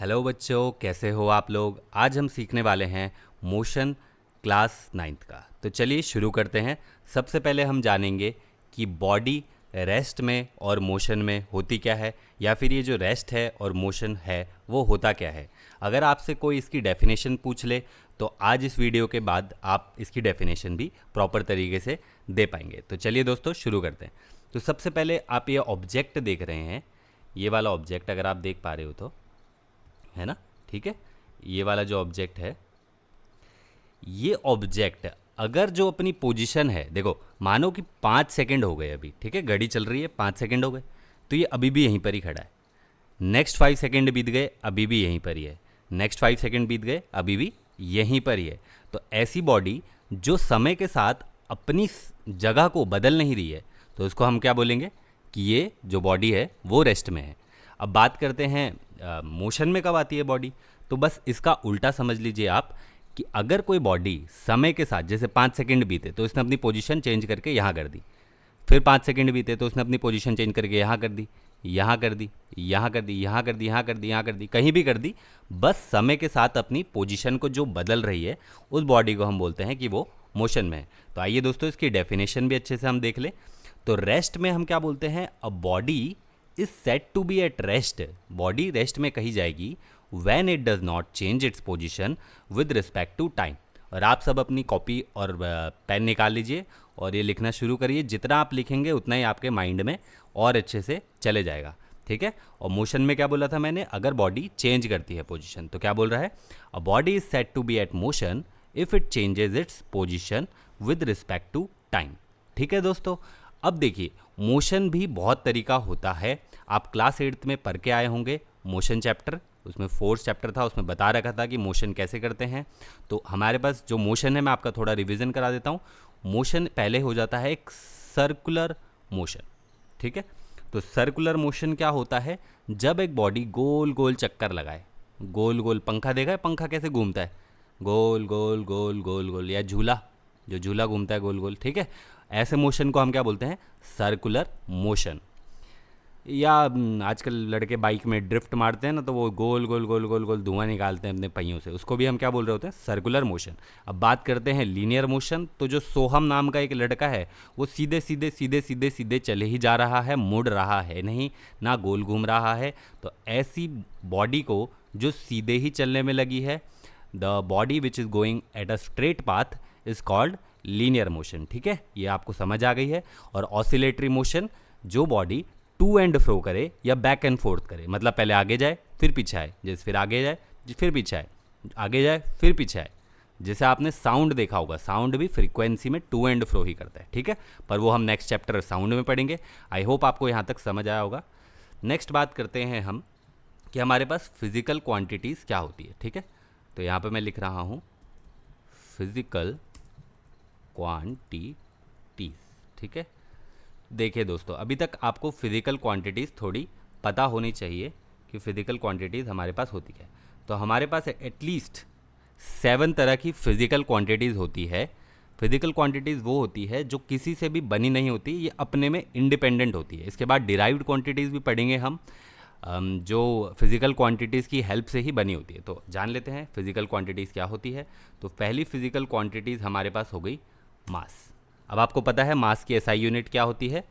Hello बच्चों, कैसे हो आप लोग। आज हम सीखने वाले हैं मोशन क्लास 9th का। तो चलिए शुरू करते हैं। सबसे पहले हम जानेंगे कि बॉडी रेस्ट में और मोशन में होती क्या है, या फिर ये जो रेस्ट है और मोशन है वो होता क्या है। अगर आपसे कोई इसकी डेफिनेशन पूछ ले तो आज इस वीडियो के बाद आप इसकी डेफिनेशन भी प्रॉपर तरीके से दे पाएंगे। तो चलिए दोस्तों शुरू करते हैं। तो सबसे पहले आप ये ऑब्जेक्ट देख रहे हैं, ये वाला ऑब्जेक्ट अगर आप देख पा रहे हो तो, है ना। ठीक है, ये वाला जो ऑब्जेक्ट है, ये ऑब्जेक्ट अगर जो अपनी पोजीशन है, देखो मानो कि 5 सेकंड हो गए अभी, ठीक है, घड़ी चल रही है, 5 सेकंड हो गए, तो ये अभी भी यहीं पर ही खड़ा है। नेक्स्ट 5 सेकंड बीत गए, अभी भी यहीं पर ही है। नेक्स्ट 5 सेकंड बीत गए, अभी भी यहीं पर ही है। तो ऐसी बॉडी जो समय के साथ अपनी जगह को बदल नहीं रही है, तो उसको हम क्या बोलेंगे कि ये जो बॉडी है वो रेस्ट में है। अब बात करते हैं मोशन में कब आती है बॉडी। तो बस इसका उल्टा समझ लीजिए आप कि अगर कोई बॉडी समय के साथ, जैसे 5 सेकंड बीते तो इसने अपनी पोजीशन चेंज करके यहाँ कर दी, फिर 5 सेकंड बीते तो उसने अपनी पोजीशन चेंज करके यहाँ कर दी, यहाँ कर दी, यहाँ कर दी, यहाँ कर दी, यहाँ कर दी, यहाँ कर दी, कहीं भी कर दी, बस समय के साथ अपनी पोजीशन को जो बदल रही है उस बॉडी को हम बोलते हैं कि वो मोशन में है। तो आइए दोस्तों इसकी डेफिनेशन भी अच्छे से हम देख लें। तो रेस्ट में हम क्या बोलते हैं, a body is set to be at rest. Body rest में कही जाएगी when it does not change its position with respect to time. और आप सब अपनी कॉपी और पेन निकाल लीजिए और ये लिखना शुरू करिए। जितना आप लिखेंगे उतना ही आपके माइंड में और अच्छे से चले जाएगा, ठीक है। और मोशन में क्या बोला था मैंने, अगर बॉडी चेंज करती है पोजीशन, तो क्या बोल रहा है, a body is set to be at motion if it changes its position with respect to time. ठीक है दोस्तों। अब देखिए, मोशन भी बहुत तरीका होता है। आप क्लास 8th में पढ़ के आए होंगे मोशन चैप्टर, उसमें 4th चैप्टर था, उसमें बता रखा था कि मोशन कैसे करते हैं। तो हमारे पास जो मोशन है, मैं आपका थोड़ा रिवीजन करा देता हूँ। मोशन पहले हो जाता है एक सर्कुलर मोशन, ठीक है। तो सर्कुलर मोशन क्या होता है, जब एक बॉडी गोल गोल चक्कर लगाए, गोल गोल, पंखा देखा है, पंखा कैसे घूमता है, गोल गोल गोल गोल गोल, या झूला, जो झूला घूमता है गोल गोल, ठीक है। ऐसे मोशन को हम क्या बोलते हैं, सर्कुलर मोशन। या आजकल लड़के बाइक में ड्रिफ्ट मारते हैं ना, तो वो गोल गोल गोल गोल गोल धुआं निकालते हैं अपने पहियों से, उसको भी हम क्या बोल रहे होते हैं, सर्कुलर मोशन। अब बात करते हैं लीनियर मोशन। तो जो सोहम नाम का एक लड़का है, वो सीधे सीधे सीधे सीधे सीधे चले ही जा रहा है, मुड़ रहा है नहीं, ना गोल घूम रहा है। तो ऐसी बॉडी को जो सीधे ही चलने में लगी है, the body which is going at a straight path is called linear motion, ठीक है। ये आपको समझ आ गई है। और ऑसिलेटरी मोशन, जो बॉडी टू एंड फ्रो करे या बैक एंड फोर्थ करे, मतलब पहले आगे जाए फिर पीछे आए, जैसे फिर आगे जाए फिर पीछे आए, आगे जाए फिर पीछे आए। जैसे आपने साउंड देखा होगा, साउंड भी फ्रीक्वेंसी में टू एंड फ्रो ही करता है, ठीक है। पर वो हम नेक्स्ट चैप्टर साउंड में पढ़ेंगे। आई होप आपको यहाँ तक समझ आया होगा। नेक्स्ट बात करते हैं हम कि हमारे पास फिजिकल क्वांटिटीज़ क्या होती है, ठीक है। तो यहाँ पर मैं लिख रहा हूँ फिजिकल क्वांटिटीज़, ठीक है। देखिए दोस्तों, अभी तक आपको फिजिकल क्वांटिटीज़ थोड़ी पता होनी चाहिए कि फिजिकल क्वांटिटीज़ हमारे पास होती है। तो हमारे पास एटलीस्ट 7 तरह की फिजिकल क्वांटिटीज़ होती है। फिजिकल क्वांटिटीज़ वो होती है जो किसी से भी बनी नहीं होती, ये अपने में इंडिपेंडेंट होती है। इसके बाद डिराइव्ड क्वांटिटीज़ भी पढ़ेंगे हम, जो फिजिकल क्वांटिटीज़ की हेल्प से ही बनी होती है। तो जान लेते हैं फिजिकल क्वांटिटीज़ क्या होती है। तो पहली फिजिकल क्वांटिटीज़ हमारे पास हो गई मास। अब आपको पता है मास की एसआई यूनिट क्या होती है,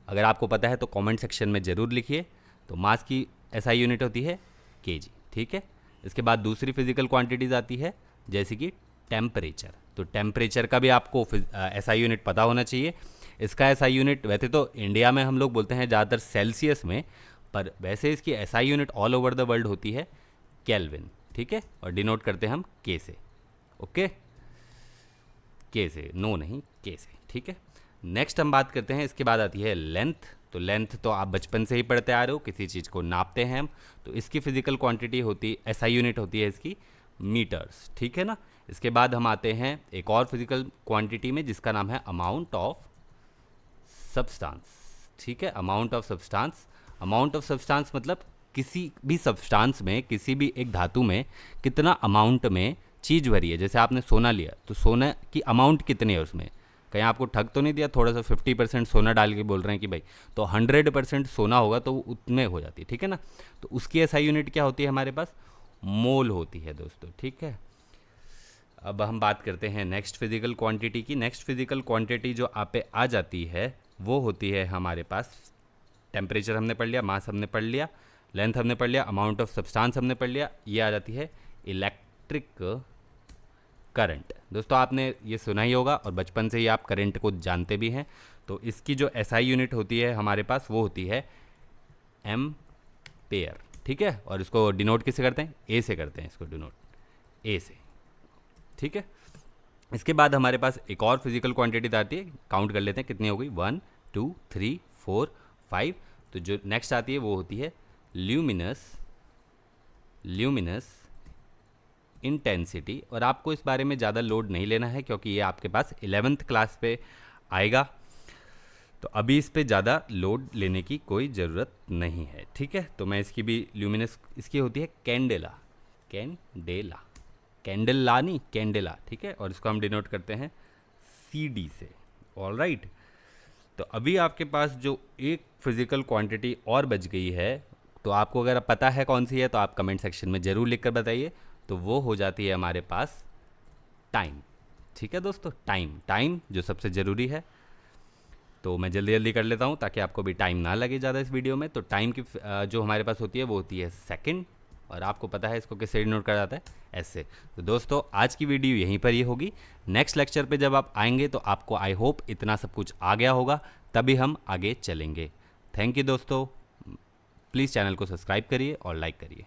अगर आपको पता है तो कमेंट सेक्शन में ज़रूर लिखिए। तो मास की एसआई यूनिट होती है केजी, ठीक है। इसके बाद दूसरी फिजिकल क्वांटिटीज़ आती है, जैसे कि टेम्परेचर। तो टेम्परेचर का भी आपको एसआई यूनिट पता होना चाहिए। इसका एसआई यूनिट वैसे तो इंडिया में हम लोग बोलते हैं ज़्यादातर सेल्सियस में, पर वैसे इसकी SI unit all over the world होती है केल्विन, ठीक है। और डिनोट करते हैं हम के से, ओके, के से, नो नहीं, के से, ठीक है। नेक्स्ट हम बात करते हैं, इसके बाद आती है लेंथ। तो लेंथ तो आप बचपन से ही पढ़ते आ रहे हो, किसी चीज़ को नापते हैं हम, तो इसकी फिजिकल क्वांटिटी होती, एसआई यूनिट होती है इसकी मीटर्स, ठीक है ना। इसके बाद हम आते हैं एक और फिजिकल क्वांटिटी में, जिसका नाम है अमाउंट ऑफ सब्सटेंस, ठीक है। Amount of substance, amount of substance मतलब किसी भी सब्सटेंस में, किसी भी एक धातु में कितना अमाउंट में चीज़ भरी है। जैसे आपने सोना लिया, तो सोना की अमाउंट कितनी है उसमें, कहीं आपको ठग तो नहीं दिया, थोड़ा सा 50% सोना डाल के बोल रहे हैं कि भाई, तो 100% सोना होगा तो वो उतने हो जाती है, ठीक है ना। तो उसकी एसआई यूनिट क्या होती है हमारे पास, मोल होती है दोस्तों, ठीक है। अब हम बात करते हैं नेक्स्ट फिजिकल क्वांटिटी की। नेक्स्ट फिजिकल क्वांटिटी जो आप पे आ जाती है वो होती है हमारे पास, टेम्परेचर हमने पढ़ लिया, मास हमने पढ़ लिया, लेंथ हमने पढ़ लिया, अमाउंट ऑफ सब्सटेंस हमने पढ़ लिया, ये आ जाती है इलेक्ट्रिक करंट। दोस्तों आपने ये सुना ही होगा और बचपन से ही आप करंट को जानते भी हैं। तो इसकी जो एसआई यूनिट होती है हमारे पास वो होती है एम्पेयर, ठीक है। और इसको डिनोट किससे करते हैं, ए से करते हैं इसको डिनोट, ए से, ठीक है। इसके बाद हमारे पास एक और फिजिकल क्वांटिटी आती है, काउंट कर लेते हैं कितनी हो गई, 1 2 3 4 5। तो जो नेक्स्ट आती है वो होती है ल्यूमिनस इंटेंसिटी। और आपको इस बारे में ज़्यादा लोड नहीं लेना है क्योंकि ये आपके पास 11th क्लास पे आएगा, तो अभी इस पे ज़्यादा लोड लेने की कोई ज़रूरत नहीं है, ठीक है। तो मैं इसकी भी ल्यूमिनस, इसकी होती है कैंडेला, कैंडेला नहीं कैंडेला, ठीक है। और इसको हम डिनोट करते हैं CD से, ऑल राइट। तो अभी आपके पास जो एक फिजिकल क्वांटिटी और बच गई है, तो आपको अगर पता है कौन सी है तो आप कमेंट सेक्शन में ज़रूर लिख कर बताइए। तो वो हो जाती है हमारे पास टाइम, ठीक है दोस्तों, टाइम जो सबसे ज़रूरी है। तो मैं जल्दी जल्दी कर लेता हूँ ताकि आपको भी टाइम ना लगे ज़्यादा इस वीडियो में। तो टाइम की जो हमारे पास होती है वो होती है सेकंड, और आपको पता है इसको किससे डिनोट करा जाता है, ऐसे। तो दोस्तों आज की वीडियो यहीं पर ही होगी। नेक्स्ट लेक्चर पे जब आप आएंगे तो आपको आई होप इतना सब कुछ आ गया होगा, तभी हम आगे चलेंगे। थैंक यू दोस्तों, प्लीज़ चैनल को सब्सक्राइब करिए और लाइक करिए।